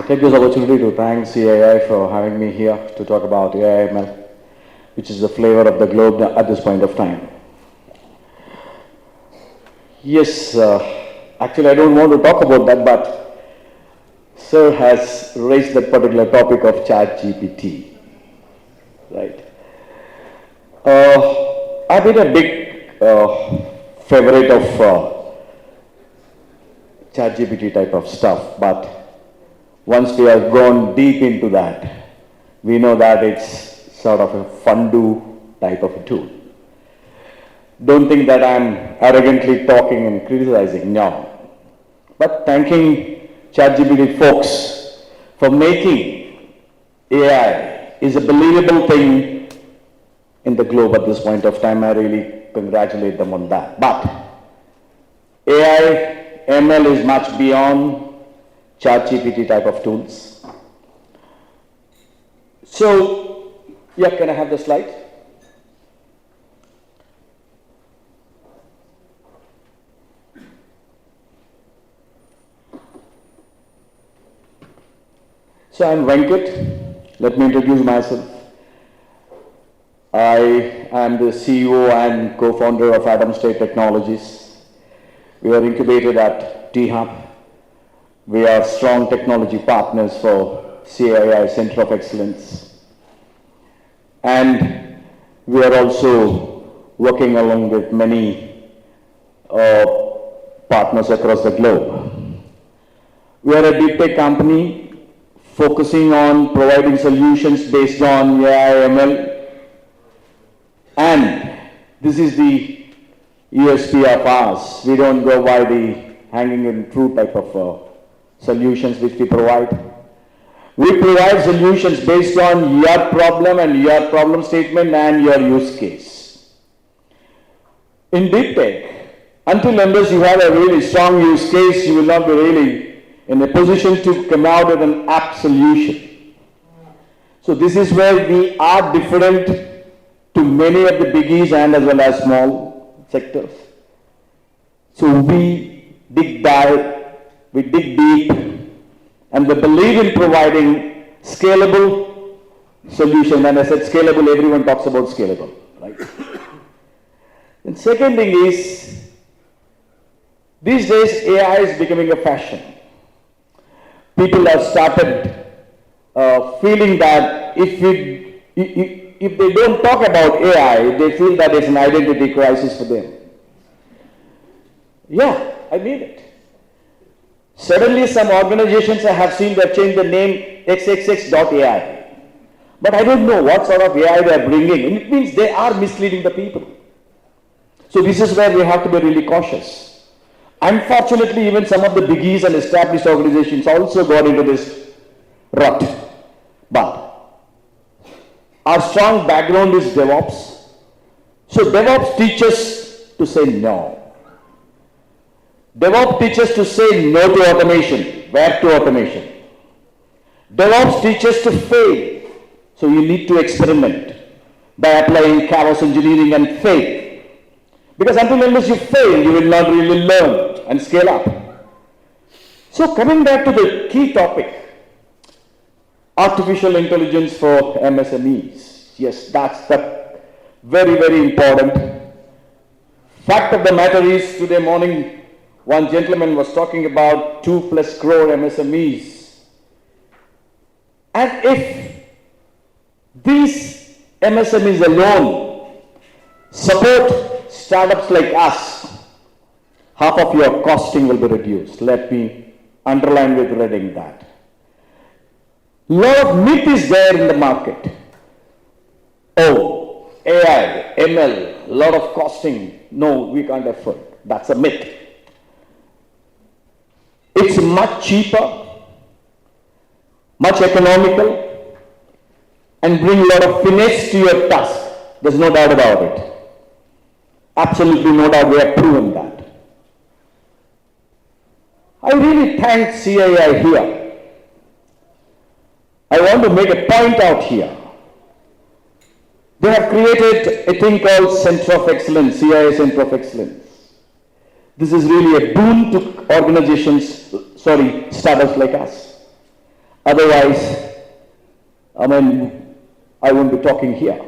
take this opportunity to thank CII for having me here to talk about AI/ML, which is the flavor of the globe at this point of time. Yes, actually I don't want to talk about that, but Sir has raised that particular topic of ChatGPT, right? I've been a big favorite of ChatGPT type of stuff, but once we have gone deep into that, we know that it's sort of a fun-do type of a tool. Don't think that I'm arrogantly talking and criticizing, no. But thanking ChatGPT folks for making AI is a believable thing in the globe at this point of time. I really congratulate them on that. But AI, ML is much beyond ChatGPT type of tools. So, yeah, can I have the slide? So I'm Venkat. Let me introduce myself. I am the CEO and co-founder of Atomstate Technologies. We are incubated at T-Hub. We are strong technology partners for CII Center of Excellence. And we are also working along with many partners across the globe. We are a deep tech company focusing on providing solutions based on AI, ML. And this is the USP of ours. We don't go by the hanging in fruit type of solutions which we provide. We provide solutions based on your problem and your problem statement and your use case. In deep tech, until unless you have a really strong use case, you will not be really in a position to come out with an app solution. So this is where we are different to many of the biggies and as well as small sectors. So we dig deep, and we believe in providing scalable solution. And I said scalable, everyone talks about scalable, right? And second thing is, these days AI is becoming a fashion. People have started feeling that if they don't talk about AI, they feel that it's an identity crisis for them. Yeah, I mean it. Suddenly some organizations I have seen that change the name xxx.ai. But I don't know what sort of AI they are bringing. And it means they are misleading the people. So this is where we have to be really cautious. Unfortunately, even some of the biggies and established organizations also got into this rut. But our strong background is DevOps. So DevOps teaches to say no. DevOps teaches to say no to automation. Where to automation? DevOps teaches to fail. So you need to experiment by applying chaos engineering and fail. Because until unless you fail, you will not really learn and scale up. So coming back to the key topic, artificial intelligence for MSMEs. Yes, that's the very, very important. Fact of the matter is, today morning, one gentleman was talking about 2+ crore MSMEs. And if these MSMEs alone support startups like us, half of your costing will be reduced. Let me underline with reading that. Lot of myth is there in the market. Oh, AI, ML, lot of costing. No, we can't afford. That's a myth. It's much cheaper, much economical, and bring a lot of finesse to your task. There's no doubt about it. Absolutely no doubt, we have proven that. I really thank CII here. I want to make a point out here. They have created a thing called Center of Excellence, CII Center of Excellence. This is really a boon to organizations, startups like us. Otherwise, I won't be talking here.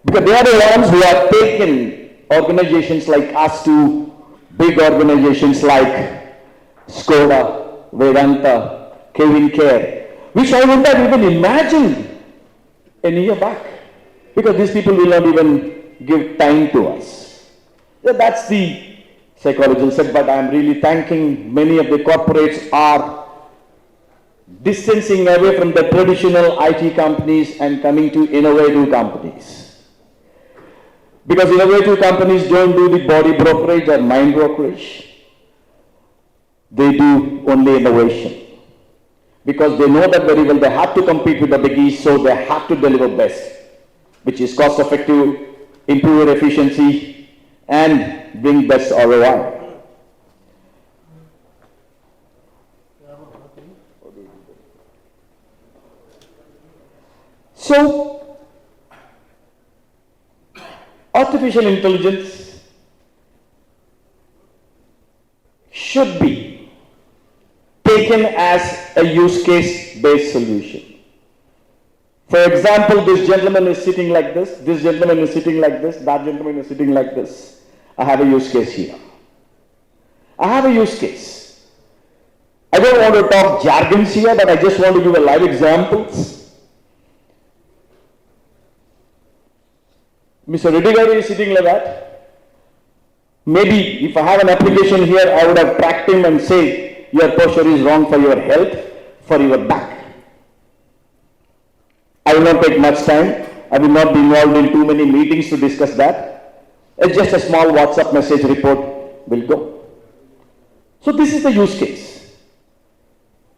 Because they are the ones who have taken organizations like us to big organizations like Skoda, Vedanta, Kevin Care, which I wouldn't have even imagined a year back. Because these people will not even give time to us. So that's the psychological set, but I'm really thanking many of the corporates are distancing away from the traditional IT companies and coming to innovative companies. Because innovative companies don't do the body brokerage or mind brokerage. They do only innovation. Because they know that very well they have to compete with the biggies, so they have to deliver best, which is cost effective, improve your efficiency, and bring best ROI. So, artificial intelligence should be taken as a use case based solution. For example, this gentleman is sitting like this gentleman is sitting like this, that gentleman is sitting like this. I have a use case here. I have a use case. I don't want to talk jargons here, but I just want to give a live examples. Mr. Reddy is sitting like that. Maybe if I have an application here, I would have tracked him and say, your posture is wrong for your health, for your back. I will not take much time. I will not be involved in too many meetings to discuss that. It's just a small WhatsApp message report will go. So this is the use case.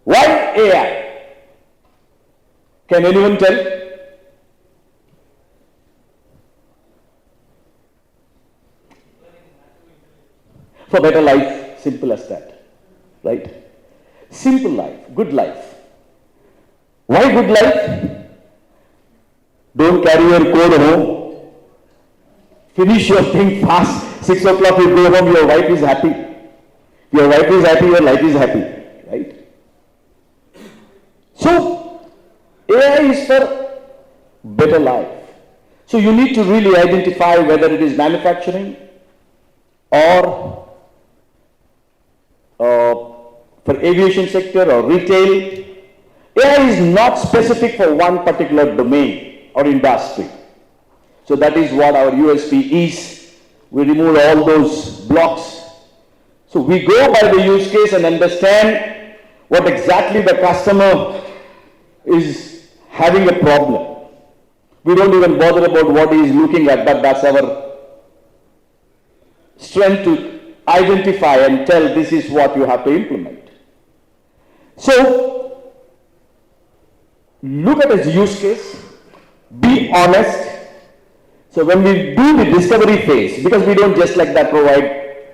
Why AI? Can anyone tell? For better life, simple as that, right? Simple life, good life. Why good life? Don't carry your code home. Finish your thing fast. 6 o'clock you go home, your wife is happy. Your wife is happy, your life is happy, right? So, AI is for better life. So you need to really identify whether it is manufacturing or for aviation sector or retail. AI is not specific for one particular domain or industry. So that is what our USP is. We remove all those blocks. So we go by the use case and understand what exactly the customer is having a problem. We don't even bother about what he is looking at, but that's our strength to identify and tell this is what you have to implement. So, look at his use case, be honest. So when we do the discovery phase, because we don't just like that provide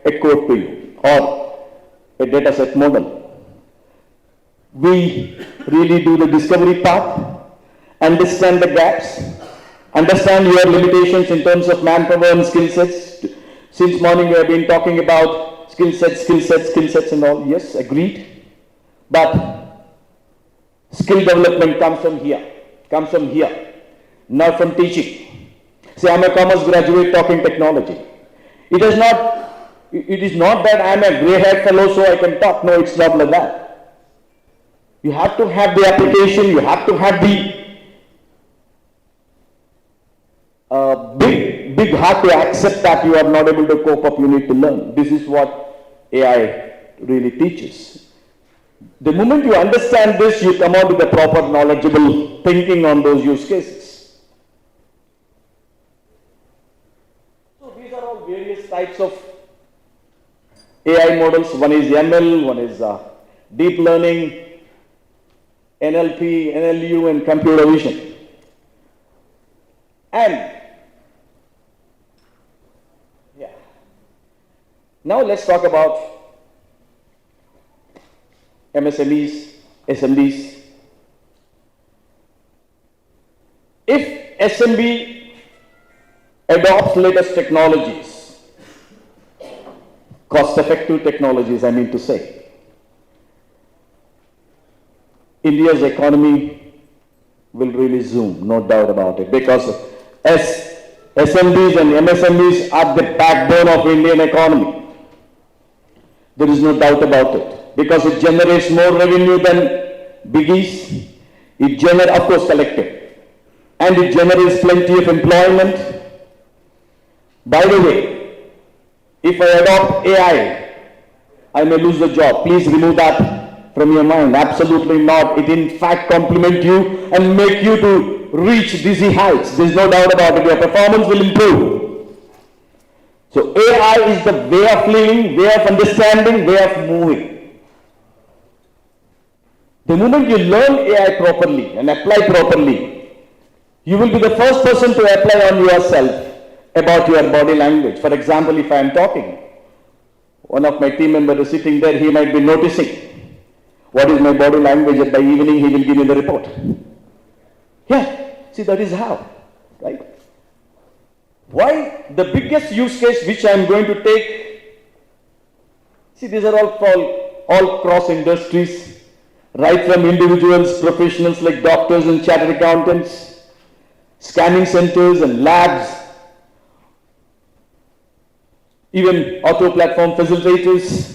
a code to you or a data set model, we really do the discovery part, understand the gaps, understand your limitations in terms of manpower and skill sets. Since morning we have been talking about skill sets and all. Yes, agreed. But skill development comes from here, not from teaching. Say, I'm a commerce graduate talking technology. It is not that I'm a grey-haired fellow so I can talk. No, it's not like that. You have to have the application, you have to have the big heart to accept that you are not able to cope up, you need to learn. This is what AI really teaches. The moment you understand this, you come out with a proper knowledgeable thinking on those use cases. So these are all various types of AI models. One is ML, one is deep learning, NLP, NLU, and computer vision. And now let's talk about MSMEs, SMBs. If SMB adopts latest technologies, cost-effective technologies, I mean to say, India's economy will really zoom, no doubt about it, because SMBs and MSMEs are the backbone of Indian economy. There is no doubt about it, because it generates more revenue than biggies. It generates, of course, collective, and it generates plenty of employment. By the way, if I adopt AI, I may lose the job. Please remove that from your mind. Absolutely not. It in fact complement you and make you to reach dizzy heights. There's no doubt about it. Your performance will improve. So AI is the way of living, way of understanding, way of moving. The moment you learn AI properly and apply properly, you will be the first person to apply on yourself about your body language. For example, if I am talking, one of my team members is sitting there, he might be noticing what is my body language, and by evening he will give me the report. Yeah, see, that is how, right? Why? The biggest use case which I am going to take, see, these are all cross industries, right from individuals, professionals like doctors and chartered accountants, scanning centers and labs, even auto platform facilitators,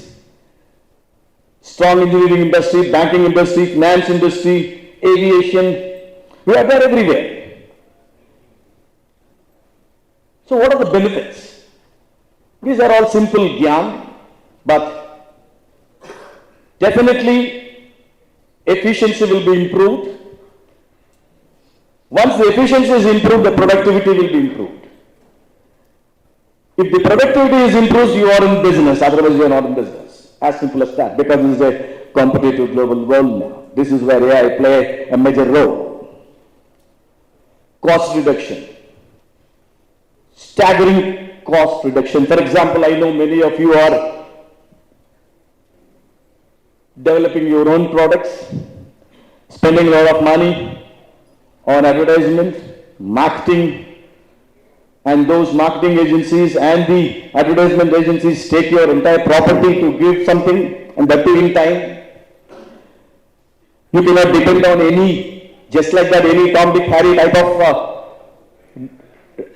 strong engineering industry, banking industry, finance industry, aviation. We are there everywhere. So what are the benefits? These are all simple gyan, but definitely efficiency will be improved. Once the efficiency is improved, the productivity will be improved. If the productivity is improved, you are in business. Otherwise, you are not in business. As simple as that. Because this is a competitive global world now. This is where AI play a major role. Cost reduction. Staggering cost reduction. For example, I know many of you are developing your own products, spending a lot of money on advertisement, marketing, and those marketing agencies and the advertisement agencies take your entire property to give something, and that too in time. You cannot depend on any, just like that, any Tom, Dick, Harry type of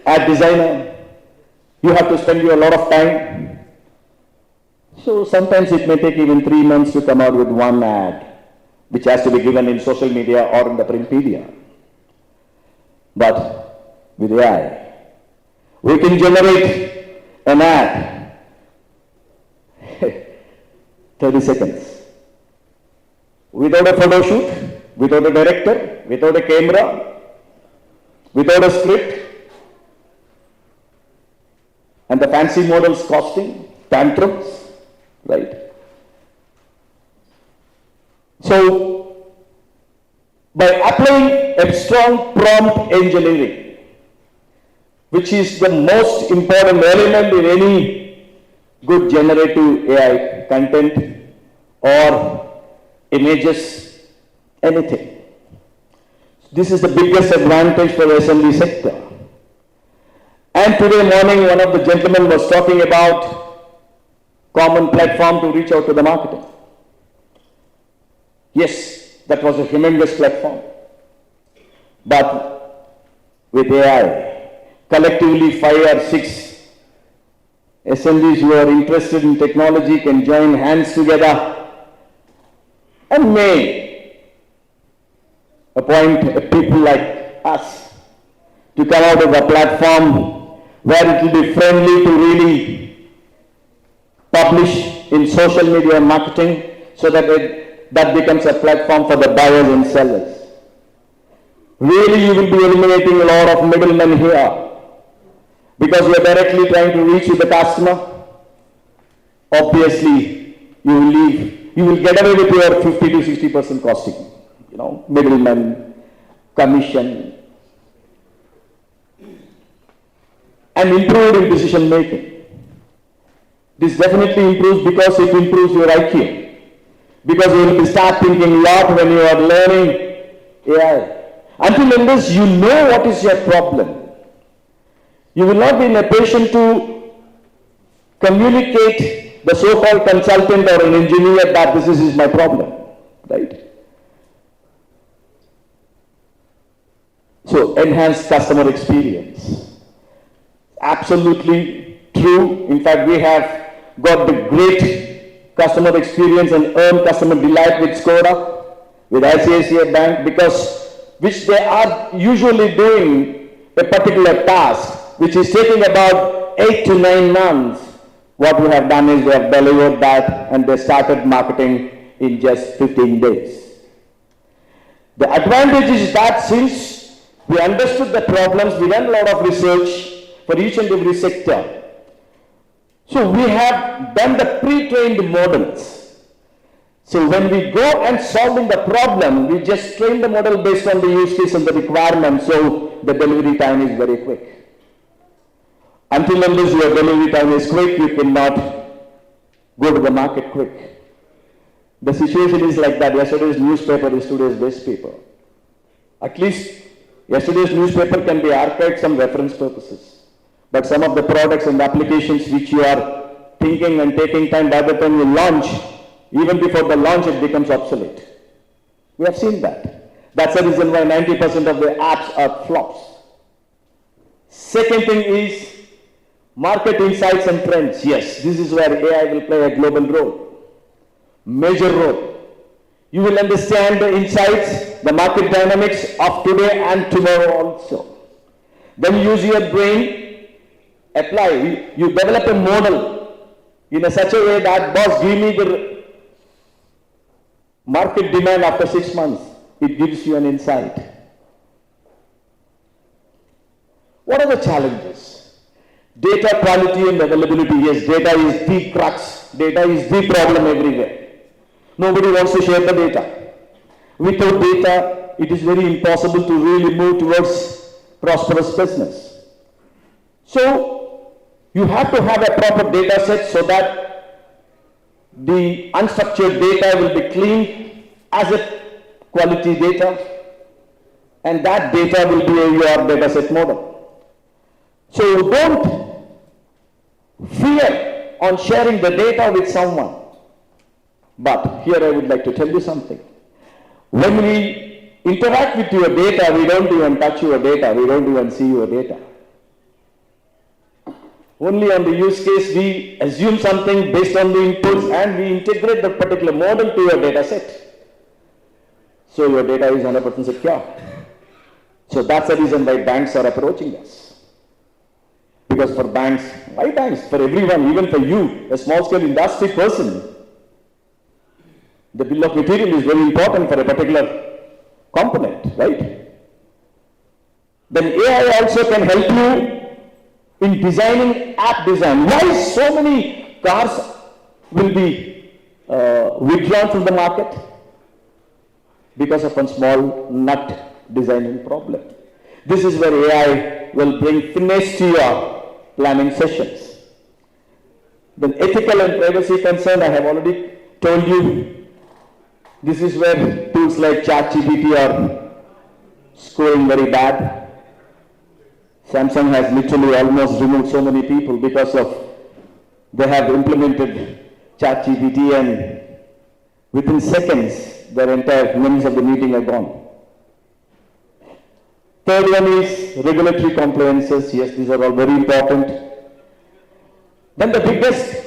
ad designer. You have to spend a lot of time. So sometimes it may take even 3 months to come out with one ad, which has to be given in social media or in the print media. But with AI, we can generate an ad 30 seconds without a photo shoot, without a director, without a camera, without a script, and the fancy models costing tantrums, right? So, by applying a strong prompt engineering, which is the most important element in any good generative AI content or images, anything. This is the biggest advantage for the SMB sector. And today morning, one of the gentlemen was talking about common platform to reach out to the marketing. Yes, that was a humongous platform. But with AI, collectively 5 or 6 SMBs who are interested in technology can join hands together and may appoint people like us to come out of a platform where it will be friendly to really publish in social media and marketing, so that that becomes a platform for the buyers and sellers. Really, you will be eliminating a lot of middlemen here, because you are directly trying to reach with the customer. Obviously, you will get away with your 50 to 60% costing, middlemen, commission, and improve in decision making. This definitely improves because it improves your IQ. Because you will start thinking a lot when you are learning AI. Until unless you know what is your problem, you will not be in a position to communicate the so-called consultant or an engineer that this is my problem, right? So enhanced customer experience. Absolutely true. In fact, we have got the great customer experience and earn customer delight with Skoda, with ICICI Bank, because which they are usually doing a particular task, which is taking about 8 to 9 months. What we have done is we have delivered that and they started marketing in just 15 days. The advantage is that since we understood the problems, we done a lot of research for each and every sector. So we have done the pre-trained models. So when we go and solving the problem, we just train the model based on the use case and the requirement, so the delivery time is very quick. Until unless your delivery time is quick, you cannot go to the market quick. The situation is like that. Yesterday's newspaper is today's waste paper. At least yesterday's newspaper can be archived some reference purposes. But some of the products and applications which you are thinking and taking time, by the time you launch, even before the launch, it becomes obsolete. We have seen that. That's the reason why 90% of the apps are flops. Second thing is market insights and trends. Yes, this is where AI will play a global role, major role. You will understand the insights, the market dynamics of today and tomorrow also. Then use your brain, apply, you develop a model in such a way that, boss, give me the market demand after 6 months. It gives you an insight. What are the challenges? Data quality and availability. Yes, data is the crux. Data is the problem everywhere. Nobody wants to share the data. Without data, it is very impossible to really move towards prosperous business. So, you have to have a proper data set so that the unstructured data will be cleaned as a quality data, and that data will be your data set model. So don't fear on sharing the data with someone. But here I would like to tell you something. When we interact with your data, we don't even touch your data, we don't even see your data. Only on the use case we assume something based on the inputs and we integrate that particular model to your data set. So your data is 100% secure. So that's the reason why banks are approaching us. Because for banks, why banks? For everyone, even for you, a small scale industry person, the bill of material is very important for a particular component, right? Then AI also can help you in designing app design. Why so many cars will be withdrawn from the market? Because of one small nut designing problem. This is where AI will bring finesse to your planning sessions. Then ethical and privacy concern, I have already told you. This is where tools like ChatGPT are scoring very bad. Samsung has literally almost removed so many people because of they have implemented ChatGPT and within seconds their entire minutes of the meeting are gone. Third one is regulatory compliances. Yes, these are all very important. Then the biggest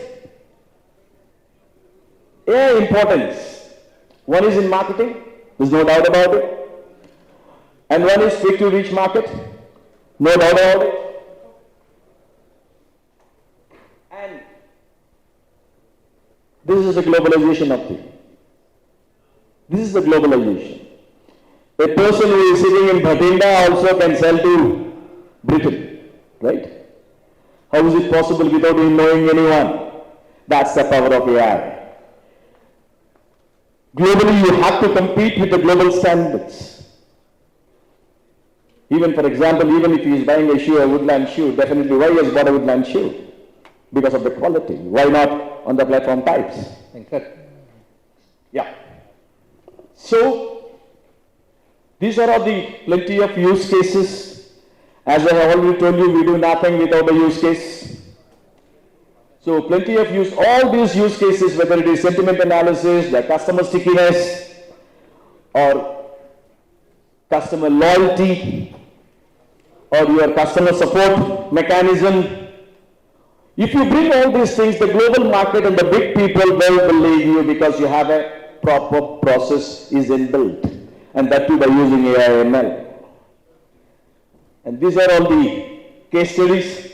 AI importance. One is in marketing, there's no doubt about it. And one is quick to reach market, no doubt about it. And this is the globalization of things. This is the globalization. A person who is sitting in Bhatinda also can sell to Britain, right? How is it possible without him knowing anyone? That's the power of AI. Globally, you have to compete with the global standards. Even, for example, even if he is buying a shoe, a woodland shoe, definitely why he has bought a woodland shoe? Because of the quality. Why not on the platform types? Yeah. So, these are all the plenty of use cases. As I have already told you, we do nothing without a use case. So plenty of use, all these use cases, whether it is sentiment analysis, the customer stickiness, or customer loyalty, or your customer support mechanism. If you bring all these things, the global market and the big people will believe you because you have a proper process is inbuilt, and that too by using AI/ML. And these are all the case studies.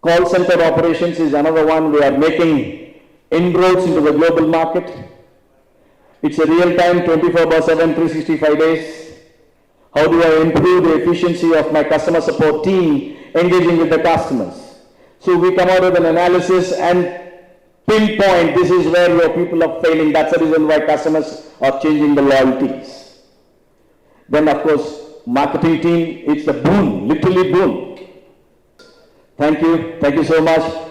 Call center operations is another one. We are making inroads into the global market. It's a real-time 24/7, 365 days. How do I improve the efficiency of my customer support team engaging with the customers? So we come out with an analysis and pinpoint this is where your people are failing. That's the reason why customers are changing the loyalties. Then of course, marketing team, it's a boon, literally boon. Thank you so much.